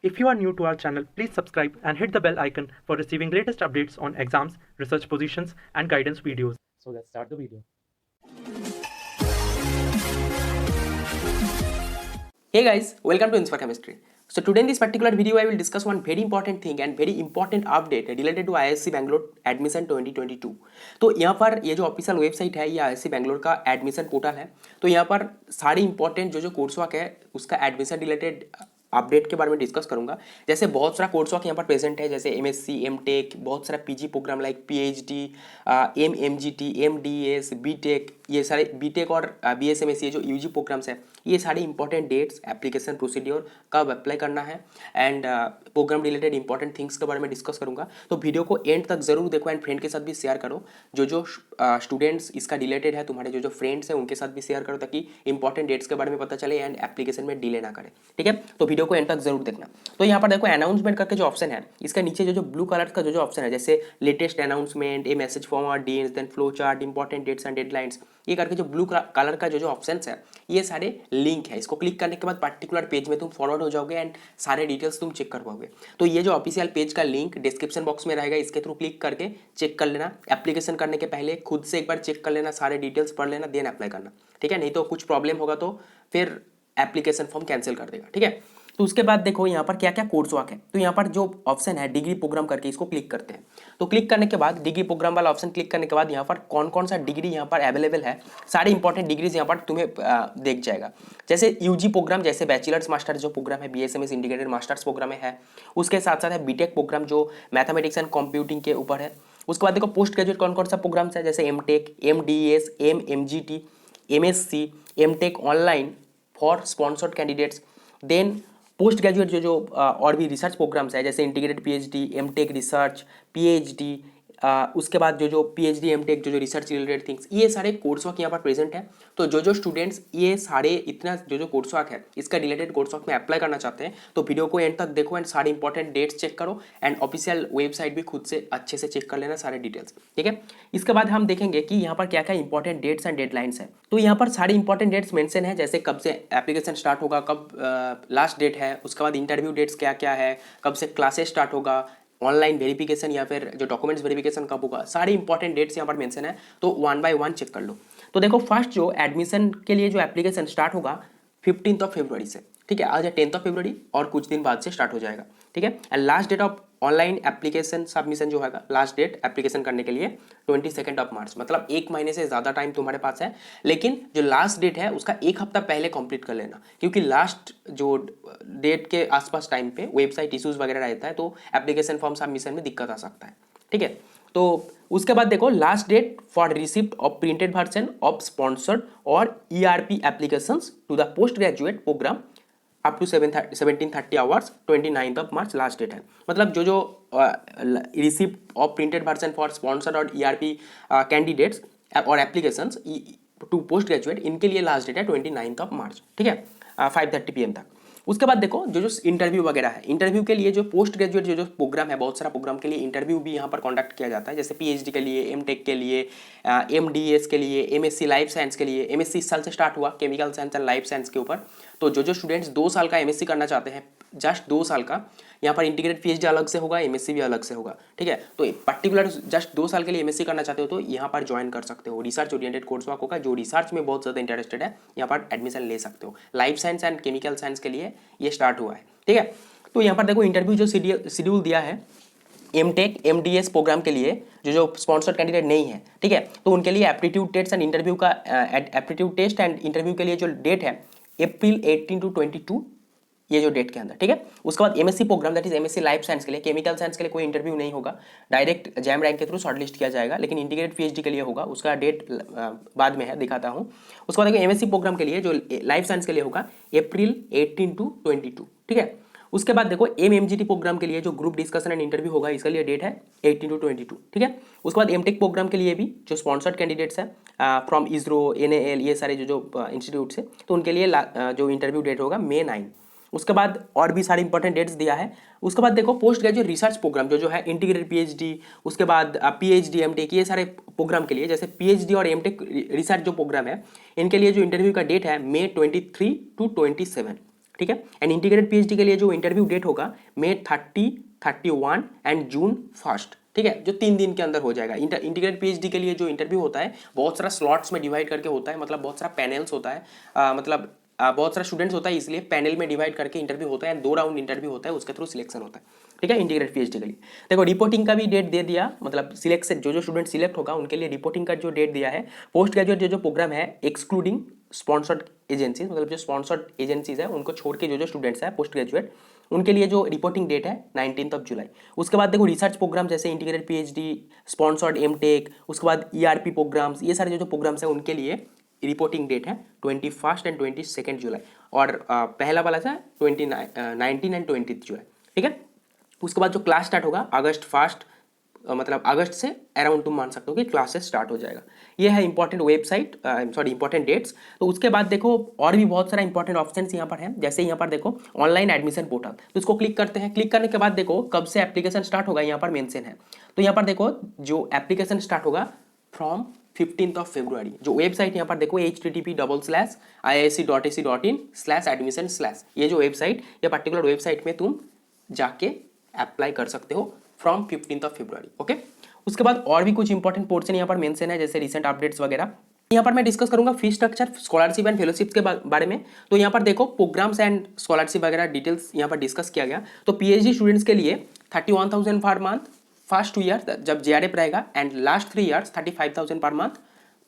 If you are new to our channel, please subscribe and hit the bell icon for receiving latest updates on exams, research positions, and guidance videos. So let's start the video. Hey guys, welcome to Inspire Chemistry. So today in this particular video I will discuss one very important thing and very important update related to IISc Bangalore admission 2022. तो यहाँ पर ये जो official website है ये IISc Bangalore का admission portal है। तो यहाँ पर सारी इंपॉर्टेंट जो कोर्स वर्क है उसका एडमिशन रिलेटेड अपडेट के बारे में डिस्कस करूंगा। जैसे बहुत सारा कोर्स वर्क यहाँ पर प्रेजेंट है, जैसे MSc, MTech, बहुत सारा PG programme like PhD, MMGT, MDS, BTech, ये सारे BTech और BSMS ये जो UG प्रोग्राम्स है ये सारे इंपॉर्टेंट डेट्स, एप्लीकेशन प्रोसीड्योर, कब अप्लाई करना है and programme related important things के बारे में डिस्कस करूंगा। तो वीडियो को एंड तक जरूर देखो एंड फ्रेंड के साथ भी शेयर करो। जो स्टूडेंट्स इसका रिलेटेड है, तुम्हारे जो फ्रेंड्स हैं उनके साथ भी शेयर करो ताकि इंपॉर्टेंट डेट्स के बारे में पता चले एंड एप्लीकेशन में डिले ना करे। ठीक है, तो वीडियो को एंड तक जरूर देखना। तो यहाँ पर देखो अनाउंसमेंट करके जो ऑप्शन है इसका नीचे जो ब्लू कलर का जो ऑप्शन है, जैसे latest announcement, a message forward, डीएंस, then flow chart, important dates and deadlines, ये करके जो ब्लू कलर का जो ऑप्शंस है ये सारे लिंक है। इसको क्लिक करने के बाद पर्टिकुलर पेज में तुम फॉरवर्ड हो जाओगे एंड सारे डिटेल्स तुम चेक कर पाओगे। तो ये जो ऑफिशियल पेज का लिंक डिस्क्रिप्शन बॉक्स में रहेगा, इसके थ्रू क्लिक करके चेक कर लेना। एप्लीकेशन करने के पहले खुद से एक बार चेक कर लेना, सारे डिटेल्स पढ़ लेना, देन अप्लाई करना। ठीक है, नहीं तो कुछ प्रॉब्लम होगा तो फिर एप्लीकेशन फॉर्म कैंसिल कर देगा। ठीक है, तो उसके बाद देखो यहाँ पर क्या क्या कोर्स वर्क है। तो यहाँ पर जो ऑप्शन है डिग्री प्रोग्राम करके, इसको क्लिक करते हैं। तो क्लिक करने के बाद डिग्री प्रोग्राम वाला ऑप्शन क्लिक करने के बाद यहाँ पर कौन कौन सा डिग्री यहाँ पर अवेलेबल है, सारी इंपॉर्टेंट डिग्रीज यहाँ पर तुम्हें देख जाएगा। जैसे यूजी प्रोग्राम, जैसे बैचलर्स मास्टर जो प्रोग्राम है BSMS इंटीग्रेटेड मास्टर्स प्रोग्राम में है। उसके साथ साथ है बीटेक प्रोग्राम जो मैथमेटिक्स एंड कंप्यूटिंग के ऊपर है। उसके बाद देखो पोस्ट ग्रेजुएट कौन कौन सा प्रोग्राम्स है, जैसे MTech, MDS, MMGT, MSc, MTech online for sponsored candidates. Then post graduate जो और भी रिसर्च प्रोग्राम्स है, जैसे integrated PhD, MTech research, PhD, उसके बाद जो PhD, MTech जो रिसर्च रिलेटेड थिंग्स, ये सारे कोर्स वर्क यहाँ पर प्रेजेंट है। तो जो स्टूडेंट्स ये सारे इतना जो कोर्स वर्क है इसका रिलेटेड कोर्स वर्क में अप्लाई करना चाहते हैं तो वीडियो को एंड तक देखो एंड सारे इंपॉर्टेंट डेट्स चेक करो एंड ऑफिशियल वेबसाइट भी खुद से अच्छे से चेक कर लेना सारे डिटेल्स। ठीक है, इसके बाद हम देखेंगे कि यहाँ पर क्या क्या इंपॉर्टेंट डेट्स एंड डेडलाइंस है। तो यहाँ पर सारी इंपॉर्टेंट डेट्स मेंशन है, जैसे कब से एप्लीकेशन स्टार्ट होगा, कब लास्ट डेट है, उसके बाद इंटरव्यू डेट्स क्या क्या है, कब से क्लासेस स्टार्ट होगा, ऑनलाइन वेरिफिकेशन या फिर जो डॉक्यूमेंट्स वेरिफिकेशन कब होगा, सारी इंपॉर्टेंट डेट्स यहाँ पर मेंशन है। तो वन बाय वन चेक कर लो। तो देखो फर्स्ट जो एडमिशन के लिए जो एप्लीकेशन स्टार्ट होगा 15 फरवरी से। ठीक है, आज है 10 फरवरी और कुछ दिन बाद से स्टार्ट हो जाएगा। ठीक है, and last date of online application submission जो है, लास्ट डेट एप्लीकेशन करने के लिए 22 मार्च, मतलब एक महीने से ज़्यादा टाइम तुम्हारे पास है। लेकिन जो लास्ट डेट है उसका एक हफ्ता पहले कंप्लीट कर लेना, क्योंकि लास्ट जो डेट के आसपास टाइम पे वेबसाइट इश्यूज वगैरह रहता है तो एप्लीकेशन फॉर्म सबमिशन में दिक्कत आ सकता है। ठीक है, तो उसके बाद देखो last date for receipt of printed version of sponsored और ERP applications to the post graduate program up to 1730 hours 29 March last date है। मतलब जो receipt of printed version for sponsored और ERP कैंडिडेट्स और एप्लीकेशंस टू पोस्ट ग्रेजुएट, इनके लिए last date है 29 मार्च। ठीक है, 5:30 PM तक। उसके बाद देखो जो इंटरव्यू वगैरह है, इंटरव्यू के लिए जो पोस्ट ग्रेजुएट जो प्रोग्राम है, बहुत सारा प्रोग्राम के लिए इंटरव्यू भी यहाँ पर कंडक्ट किया जाता है, जैसे PhD के लिए, MTech के लिए, MDS के लिए, MSc लाइफ साइंस के लिए। MSc इस साल से स्टार्ट हुआ chemical science and life science के ऊपर। तो जो स्टूडेंट्स 2 साल का MSc करना चाहते हैं, जस्ट 2 साल का, यहाँ पर इंटीग्रेटेड PhD अलग से होगा, MSc भी अलग से होगा। ठीक है, तो पर्टिकुलर जस्ट 2 साल के लिए MSc करना चाहते हो तो यहाँ पर ज्वाइन कर सकते हो। रिसर्च ओरिएंटेड कोर्स वर्क होगा, जो रिसर्च में बहुत ज़्यादा इंटरेस्टेड है यहाँ पर एडमिशन ले सकते हो। Life science and chemical science के लिए ये स्टार्ट हुआ है। ठीक है, तो यहाँ पर देखो इंटरव्यू जो शेड्यूल दिया है MTech MDS प्रोग्राम के लिए, जो स्पॉन्सर्ड कैंडिडेट नहीं है, ठीक है, तो उनके लिए एप्टीट्यूड टेस्ट एंड इंटरव्यू का एप्टीट्यूड टेस्ट एंड इंटरव्यू के लिए जो डेट है अप्रैल 18 to 22, ये जो डेट के अंदर। ठीक है, उसके बाद MSc program that is MSc life science के लिए, केमिकल साइंस के लिए कोई इंटरव्यू नहीं होगा, डायरेक्ट जैम रैंक के थ्रू शॉर्टलिस्ट किया जाएगा, लेकिन इंटीग्रेटेड PhD के लिए होगा, उसका डेट बाद में है, दिखाता हूँ। उसके बाद देखो MSc प्रोग्राम के लिए जो लाइफ साइंस के लिए होगा अप्रैल 18 to 22। ठीक है, उसके बाद देखो MMGT प्रोग्राम के लिए जो ग्रुप डिस्कशन एंड इंटरव्यू होगा, इसके लिए डेट है 18 to 22। ठीक है, उसके बाद MTech प्रोग्राम के लिए भी जो स्पॉन्सर्ड कैंडिडेट्स हैं फ्रॉम ISRO, NAL, ये सारे जो इंस्टीट्यूट्स हैं, तो उनके लिए जो इंटरव्यू डेट होगा May 9। उसके बाद और भी सारे इंपॉर्टेंट डेट्स दिया है। उसके बाद देखो पोस्ट ग्रेजुएट रिसर्च प्रोग्राम जो है इंटीग्रेटेड PhD, उसके बाद PhD MTech, ये सारे प्रोग्राम के लिए, जैसे PhD और MTech रिसर्च जो प्रोग्राम है, इनके लिए जो इंटरव्यू का डेट है May 23 to 27। ठीक है। एंड इंटीग्रेटेड पीएचडी के लिए जो इंटरव्यू डेट होगा May 30, 31 एंड June 1, ठीक है, जो 3 दिन के अंदर हो जाएगा। इंटीग्रेटेड पीएचडी के लिए जो इंटरव्यू होता है बहुत सारा स्लॉट्स में डिवाइड करके होता है, मतलब बहुत सारा पैनल्स होता है, बहुत सारा स्टूडेंट्स होता है, इसलिए पैनल में डिवाइड करके इंटरव्यू होता है, 2 राउंड इंटरव्यू होता है, उसके थ्रू सिलेक्शन होता है, ठीक है, इंटीग्रेटेड पीएचडी के लिए। देखो रिपोर्टिंग का भी डेट दे दिया, मतलब सिलेक्शन जो स्टूडेंट सिलेक्ट होगा उनके लिए रिपोर्टिंग का जो डेट दिया है। पोस्ट ग्रेजुएट जो प्रोग्राम है एक्सक्लूडिंग स्पॉन्सर्ड एजेंसीज, मतलब जो स्पॉन्सर्ड एजेंसीज है उनको छोड़ के जो स्टूडेंट्स है पोस्ट ग्रेजुएट उनके लिए जो रिपोर्टिंग डेट है 19 जुलाई। उसके बाद देखो रिसर्च प्रोग्राम जैसे इंटीग्रेटेड पीएचडी, स्पॉन्सर्ड एमटेक, उसके बाद ईआरपी प्रोग्राम्स, ये सारे जो प्रोग्राम्स है उनके लिए रिपोर्टिंग डेट है 21 एंड 22 जुलाई, और पहला वाला था 19 एंड 20 जुलाई, ठीक है। उसके बाद जो क्लास स्टार्ट होगा अगस्त 1, मतलब अगस्त से अराउंड तुम मान सकते हो कि क्लासेस स्टार्ट हो जाएगा। ये है important website, sorry important dates. तो उसके बाद देखो और भी बहुत सारा इंपॉर्टेंट ऑप्शंस यहाँ पर हैं, जैसे यहाँ पर देखो ऑनलाइन एडमिशन पोर्टल, तो इसको क्लिक करते हैं। क्लिक करने के बाद देखो कब से एप्लीकेशन स्टार्ट होगा यहाँ पर मेंशन है। तो यहाँ पर देखो जो एप्लीकेशन स्टार्ट होगा फ्रॉम 15 फरवरी। जो वेबसाइट यहाँ पर देखो http://iisc.ac.in/admission/, ये जो वेबसाइट, ये पर्टिकुलर वेबसाइट में तुम जाके अप्लाई कर सकते हो फ्रॉम 15 फरवरी, ओके। उसके बाद और भी कुछ इंपॉर्टेंट पोर्शन यहाँ पर मेंशन है, जैसे रिसेंट अपडेट्स वगैरह। यहाँ पर मैं डिस्कस करूंगा fee structure, scholarship and fellowship के बारे में। तो यहाँ पर देखो प्रोग्राम्स एंड स्कॉलरशिप वगैरह डिटेल्स यहाँ पर डिस्कस किया गया। तो पीएचडी स्टूडेंट्स के लिए 31,000 पर मंथ फर्स्ट 2 ईयर जब जेआरएफ रहेगा, and last 3 years 35,000 per month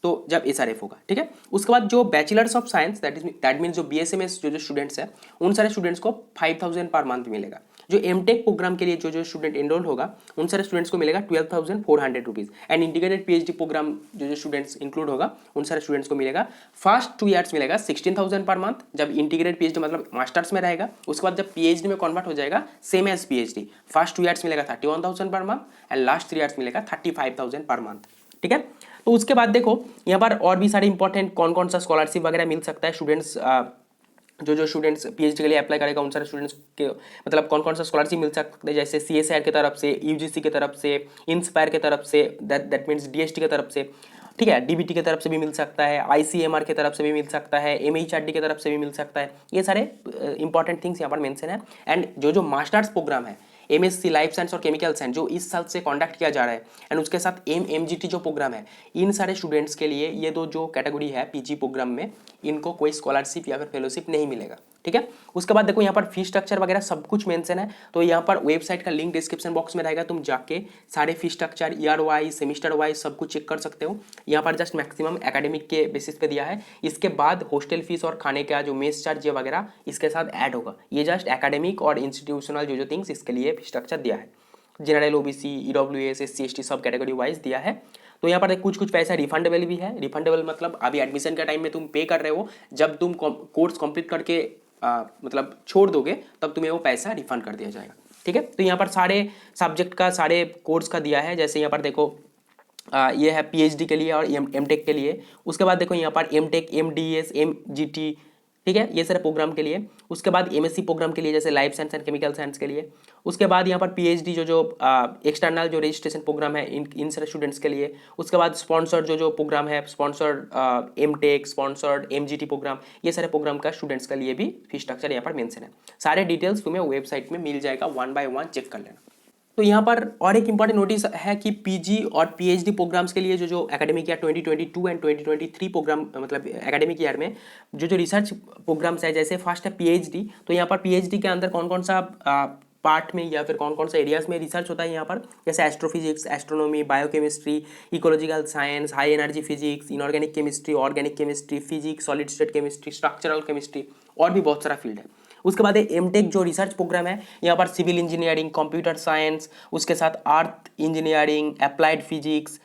तो जब एसआरएफ होगा, ठीक है। उसके बाद जो bachelors of science that means जो बीएसएमएस जो स्टूडेंट्स हैं उन सारे स्टूडेंट्स को 5,000 पर मंथ मिलेगा। जो एमटेक प्रोग्राम के लिए जो स्टूडेंट एनरोल होगा उन सारे स्टूडेंट्स को मिलेगा 12,400 rupees. And integrated PhD program जो स्टूडेंट्स इंक्लूड होगा उन सारे स्टूडेंट्स को मिलेगा फर्स्ट 2 ईयर्स मिलेगा 16,000 पर मंथ जब इंटीग्रेटेड पीएचडी मतलब मास्टर्स में रहेगा। उसके बाद जब पीएचडी में कन्वर्ट हो जाएगा same as PhD, first 2 years मिलेगा 31,000 per month and last 3 years मिलेगा 35,000 पर मंथ, ठीक है। तो उसके बाद देखो यहाँ पर और भी सारे इंपॉर्टेंट कौन कौन सा स्कॉलरशिप वगैरह मिल सकता है स्टूडेंट्स, जो स्टूडेंट्स पीएचडी के लिए अप्लाई करेगा उन सारे स्टूडेंट्स के मतलब कौन कौन सा स्कॉलरशिप मिल सकते हैं, जैसे सीएसआर की तरफ से, यूजीसी की तरफ से, इंस्पायर की तरफ से, दैट मीन्स डीएसटी की तरफ से, ठीक है, डीबीटी की तरफ से भी मिल सकता है, आईसीएमआर की तरफ से भी मिल सकता है, एमएचआरडी की तरफ से भी मिल सकता है। ये सारे इंपॉर्टेंट थिंग्स यहाँ पर मेंशन है। एंड जो मास्टर्स प्रोग्राम है एमएससी लाइफ साइंस और केमिकल साइंस जो इस साल से कंडक्ट किया जा रहा है, एंड उसके साथ एमएमजीटी जो प्रोग्राम है, इन सारे स्टूडेंट्स के लिए ये दो जो कैटेगरी है पीजी प्रोग्राम में, इनको कोई स्कॉलरशिप या फिर फेलोशिप नहीं मिलेगा, ठीक है। उसके बाद देखो यहाँ पर फी स्ट्रक्चर वगैरह सब कुछ मेंशन है। तो यहाँ पर वेबसाइट का लिंक डिस्क्रिप्शन बॉक्स में रहेगा, तुम जाके सारे fee structure year wise semester wise सब कुछ चेक कर सकते हो। यहाँ पर जस्ट मैक्सिमम एकेडमिक के बेसिस पे दिया है, इसके बाद हॉस्टल फीस और खाने का जो मेस चार्ज वगैरह इसके साथ ऐड होगा। ये जस्ट एकेडमिक और इंस्टीट्यूशनल जो थिंग्स इसके लिए फी स्ट्रक्चर दिया है। General OBC EWS SC ST सब कैटेगरी वाइज दिया है। तो यहाँ पर कुछ कुछ पैसा रिफंडेबल भी है। रिफंडेबल मतलब अभी एडमिशन के टाइम में तुम पे कर रहे हो, जब तुम कोर्स कंप्लीट करके मतलब छोड़ दोगे तब तुम्हें वो पैसा रिफंड कर दिया जाएगा, ठीक है। तो यहाँ पर सारे सब्जेक्ट का सारे कोर्स का दिया है, जैसे यहाँ पर देखो ये है पीएचडी के लिए और एमटेक के लिए। उसके बाद देखो यहाँ पर एमटेक, एमडीएस, एमजीटी, ठीक है, ये सारे प्रोग्राम के लिए। उसके बाद एमएससी प्रोग्राम के लिए जैसे life science and chemical science के लिए। उसके बाद यहाँ पर पीएचडी जो एक्सटर्नल जो रजिस्ट्रेशन प्रोग्राम है इन सारे स्टूडेंट्स के लिए। उसके बाद स्पॉन्सर्ड जो प्रोग्राम है, sponsored MTech, sponsored MGT program, ये सारे प्रोग्राम का स्टूडेंट्स के लिए भी फी स्ट्रक्चर यहाँ पर मेंशन है। सारे डिटेल्स तुम्हें वेबसाइट में मिल जाएगा, 1 बाय 1 चेक कर लेना। तो यहाँ पर और एक इंपॉर्टेंट नोटिस है कि पीजी और पीएचडी प्रोग्राम्स के लिए जो एकेडमिक ईयर 2022 एंड 2023 प्रोग्राम मतलब एकेडमिक ईयर में जो रिसर्च प्रोग्राम्स है, जैसे फर्स्ट है पीएचडी। तो यहाँ पर पीएचडी के अंदर कौन कौन सा पार्ट में या फिर कौन कौन सा एरियाज में रिसर्च होता है यहाँ पर, जैसे astrophysics, astronomy, biochemistry, ecological science, high energy physics, inorganic chemistry, organic chemistry, physics, solid state chemistry, structural chemistry और भी बहुत सारा फील्ड है। उसके बाद एमटेक जो रिसर्च प्रोग्राम है, यहाँ पर सिविल इंजीनियरिंग, कंप्यूटर साइंस, उसके साथ अर्थ इंजीनियरिंग, अप्लाइड फिजिक्स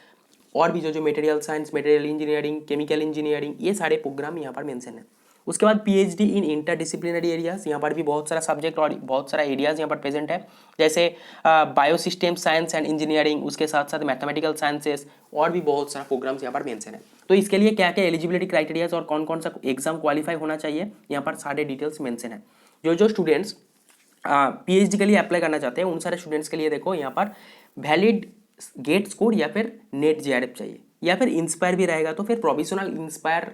और भी जो material science, material engineering, chemical engineering, ये सारे प्रोग्राम यहाँ पर मेंशन है। उसके बाद पीएचडी इन इंटरडिसिप्लिनरी एरियाज, यहाँ पर भी बहुत सारा सब्जेक्ट और बहुत सारा एरियाज यहाँ पर प्रेजेंट है, जैसे बायोसिस्टम साइंस एंड इंजीनियरिंग, उसके साथ साथ मैथमेटिकल साइंसेस और भी बहुत सारा प्रोग्राम्स यहाँ पर मेंशन है। तो इसके लिए क्या क्या एलिजिबिलिटी क्राइटेरियाज और कौन कौन सा एग्जाम क्वालिफाई होना चाहिए, यहाँ पर सारे डिटेल्स मेंशन है। जो स्टूडेंट्स पीएचडी के लिए अप्लाई करना चाहते हैं उन सारे स्टूडेंट्स के लिए देखो यहाँ पर वैलिड गेट स्कोर या फिर नेट जेआरएफ चाहिए, या फिर इंस्पायर भी रहेगा तो फिर प्रोविजनल इंस्पायर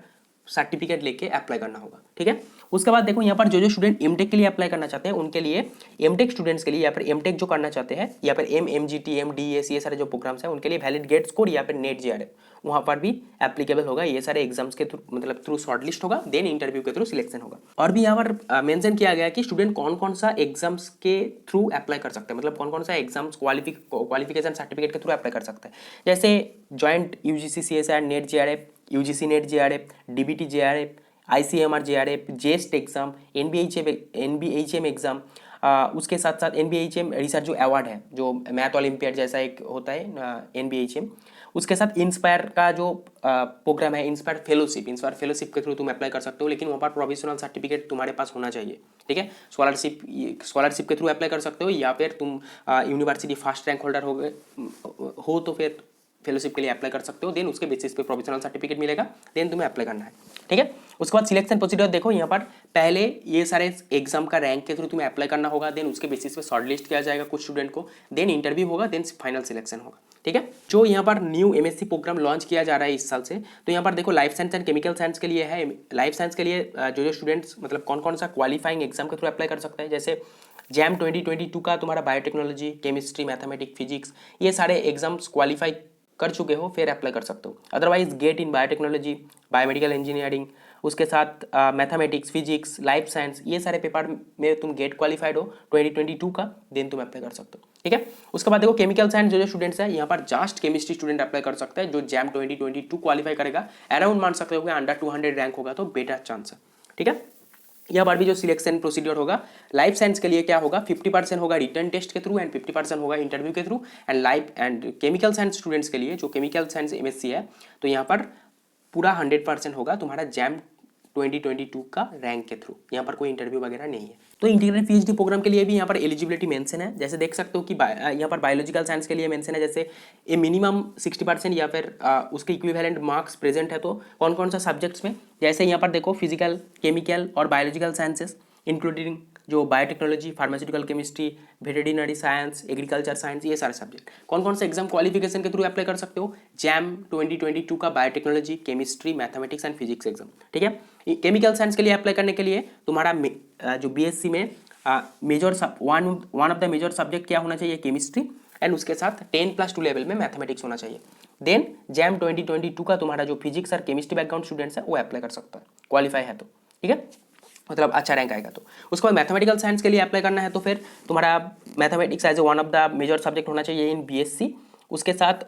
सर्टिफिकेट लेके अप्लाई करना होगा, ठीक है। उसके बाद देखो यहाँ पर जो स्टूडेंट एमटेक के लिए अप्लाई करना चाहते हैं उनके लिए, एमटेक स्टूडेंट्स के लिए या फिर एमटेक जो करना चाहते हैं या फिर MGT MDS ये सारे जो प्रोग्राम्स हैं उनके लिए वैलिड गेट स्कोर या फिर नेट JRF वहाँ पर भी एप्लीकेबल होगा। ये सारे एग्जाम्स के थ्रू मतलब थ्रू शॉर्टलिस्ट होगा, देन इंटरव्यू के थ्रू सिलेक्शन होगा। और भी यहाँ पर मेंशन किया गया है कि स्टूडेंट कौन कौन सा एग्जाम्स के थ्रू अप्लाई कर सकते हैं, मतलब कौन कौन सा एग्जाम्स क्वालिफिकेशन सर्टिफिकेट के थ्रू अप्लाई कर सकते हैं। जैसे joint UGC CSIR NET JRF, UGC NET JRF, DBT JRF, ICMR JRF, JEST exam, NBHM exam, उसके साथ साथ NBHM रिसर्च जो अवार्ड है जो मैथ ओलंपियाड जैसा एक होता है NBHM, उसके साथ इंस्पायर का जो प्रोग्राम है इंस्पायर फेलोशिप के थ्रू तुम अप्लाई कर सकते हो, लेकिन वहाँ पर प्रोविजनल सर्टिफिकेट तुम्हारे पास होना चाहिए। ठीक है, स्कॉलरशिप के थ्रू अप्लाई कर सकते हो या फिर तुम यूनिवर्सिटी फर्स्ट रैंक होल्डर हो तो फिर फेलोशिप के लिए अप्लाई कर सकते हो। देन उसके बेसिस पे प्रोविजनल सर्टिफिकेट मिलेगा, देन तुम्हें अप्लाई करना है। ठीक है, उसके बाद सिलेक्शन प्रोसीजर देखो यहाँ पर पहले ये सारे एग्जाम का रैंक के थ्रू तुम्हें अप्लाई करना होगा, देन उसके बेसिस पे शॉर्टलिस्ट किया जाएगा कुछ स्टूडेंट को, देन इंटरव्यू होगा, देन फाइनल सिलेक्शन होगा। ठीक है, जो यहाँ पर न्यू MSc प्रोग्राम लॉन्च किया जा रहा है इस साल से, तो यहाँ पर देखो life science and chemical science के लिए है। लाइफ साइंस के लिए जो स्टूडेंट्स मतलब कौन कौन सा क्वालिफाइंग एग्जाम के थ्रू अप्लाई कर सकता है, जैसे JAM 2022 का तुम्हारा बायोटेक्नोलॉजी, केमिस्ट्री, मैथमेटिक्स, फिजिक्स ये सारे एग्जाम्स क्वालिफाई कर चुके हो फिर अप्लाई कर सकते हो। Otherwise get in biotechnology, biomedical engineering, उसके साथ मैथमेटिक्स, फिजिक्स, लाइफ साइंस ये सारे पेपर में तुम गेट क्वालिफाइड हो 2022 का, देन तुम अप्लाई कर सकते हो। ठीक है, उसके बाद देखो केमिकल साइंस जो स्टूडेंट्स है यहाँ पर जस्ट केमिस्ट्री स्टूडेंट अप्लाई कर सकता है जो JAM 2022 क्वालिफाई करेगा। अराउंड मान सकते हो कि अंडर 200 रैंक होगा तो बेटर चांस है। ठीक है, यहाँ पर भी जो सिलेक्शन प्रोसीजर होगा लाइफ साइंस के लिए क्या होगा, 50% होगा रिटर्न टेस्ट के थ्रू एंड 50% होगा इंटरव्यू के through. And chemical science students के लिए जो केमिकल साइंस MSc है तो यहाँ पर पूरा 100% होगा तुम्हारा JAM 2022 का रैंक के थ्रू, यहाँ पर कोई इंटरव्यू वगैरह नहीं है। तो इंटीग्रेटेड PhD प्रोग्राम के लिए भी यहाँ पर एलिजिबिलिटी मेंशन है, जैसे देख सकते हो कि यहाँ पर बायोलॉजिकल साइंस के लिए मेंशन है जैसे ए मिनिमम 60% या फिर उसके इक्विवेलेंट मार्क्स प्रेजेंट है। तो कौन कौन सा सब्जेक्ट्स में, जैसे यहाँ पर देखो फिजिकल, केमिकल और बायोलॉजिकल साइंसेस इंक्लूडिंग जो biotechnology, pharmaceutical chemistry, veterinary science, agriculture science ये सारे सब्जेक्ट। कौन कौन से एग्जाम क्वालिफिकेशन के थ्रू अप्लाई कर सकते हो, JAM 2022 का biotechnology, chemistry, mathematics and physics exam. ठीक है, केमिकल साइंस के लिए अप्लाई करने के लिए तुम्हारा जो BSc में major one of the major subject क्या होना चाहिए, केमिस्ट्री, एंड उसके साथ 10+2 लेवल में मैथमेटिक्स होना चाहिए। देन JAM 2022 का तुम्हारा जो फिजिक्स और केमिस्ट्री बैकग्राउंड स्टूडेंट्स है वो अप्लाई कर सकता है, क्वालिफाई है तो। ठीक है, मतलब अच्छा रैंक आएगा तो। उसके बाद मैथमेटिकल साइंस के लिए अप्लाई करना है तो फिर तुम्हारा mathematics as a one of the major subject होना चाहिए इन BSc। उसके साथ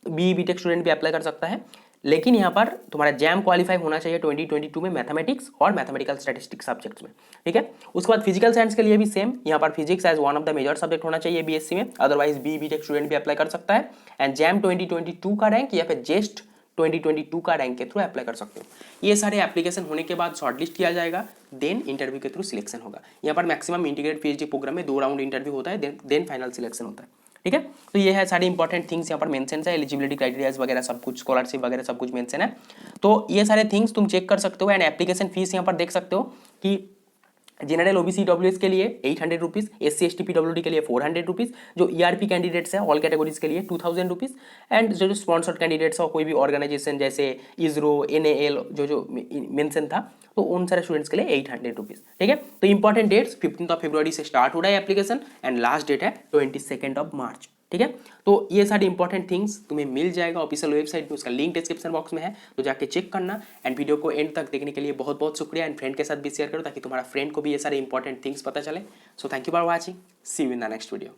BTech स्टूडेंट भी अप्लाई कर सकता है, लेकिन यहाँ पर तुम्हारा JAM क्वालिफाई होना चाहिए 2022 में मैथमेटिक्स और मैथमेटिकल स्टैटिस्टिक्स सब्जेक्ट्स में। ठीक है, उसके बाद फिजिकल साइंस के लिए भी सेम, यहाँ पर physics as one of the major subject होना चाहिए BSc में, अदरवाइज BTech स्टूडेंट भी अप्लाई कर सकता है। एंड JAM 2022 का रैंक या फिर जेस्ट 2022 का रैंक के थ्रू अप्लाई कर सकते हो। ये सारे एप्लीकेशन होने के बाद शॉर्टलिस्ट किया जाएगा, देन इंटरव्यू के थ्रू सिलेक्शन होगा। यहाँ पर मैक्सिमम इंटीग्रेटेड PhD प्रोग्राम में 2 राउंड इंटरव्यू होता है, देन फाइनल सिलेक्शन होता है। ठीक है, तो ये है सारी इंपॉर्टेंट थिंग्स यहाँ पर मेंशन है, एलिजिबिलिटी क्राइटेरियाज वगैरह सब कुछ, स्कॉलरशिप वगैरह सब कुछ मेंशन है। तो ये सारे थिंग्स तुम चेक कर सकते हो। एंड एप्लीकेशन फीस यहाँ पर देख सकते हो कि जनरल OBC WS के लिए 800 रुपीज़, SC ST PWD के लिए 400 रुपीज़, जो ERP कैंडिडेट्स हैं ऑल कैटेगरीज के लिए 2000 रुपीज़, एंड जो स्पॉन्सर्ड कैंडिडेट्स हो कोई भी ऑर्गेनाइजेशन जैसे ISRO, NAL जो मेंशन था, तो उन सारे स्टूडेंट्स के लिए 800 रुपीज़। ठीक है, तो इंपॉर्टेंट डेट्स 15 फरवरी से स्टार्ट हो रहा है एप्लीकेशन एंड लास्ट डेट है 22 मार्च। ठीक है, तो ये सारी इंपॉर्टेंट थिंग्स तुम्हें मिल जाएगा ऑफिशियल वेबसाइट में, उसका लिंक डिस्क्रिप्शन बॉक्स में है, तो जाके चेक करना। एंड वीडियो को एंड तक देखने के लिए बहुत बहुत शुक्रिया। एंड फ्रेंड के साथ भी शेयर करो ताकि तुम्हारा फ्रेंड को भी ये सारे इंपॉर्टेंट थिंग्स पता चले। So thank you for watching, see you in the next video.